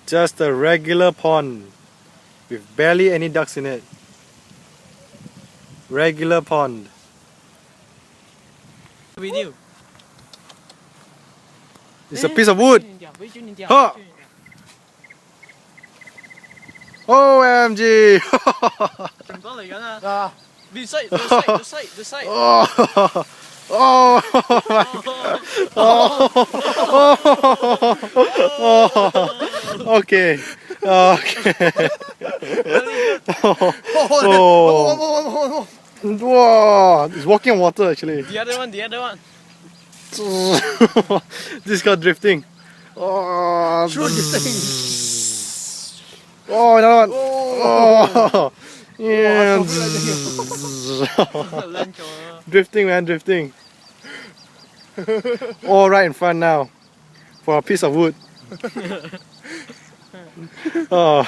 Just a regular pond with barely any ducks in it. Regular pond. Video. It's a piece of wood. Huh. OMG! This side, this side, this side, this side. Oh, oh, my God. Oh, okay. Okay. Oh. Whoa, it's walking on water actually. The other one, the other one. This got drifting. Oh, Through the thing. Oh, another one. Oh, yeah. Drifting, man, drifting. All right in front now, for a piece of wood. Oh.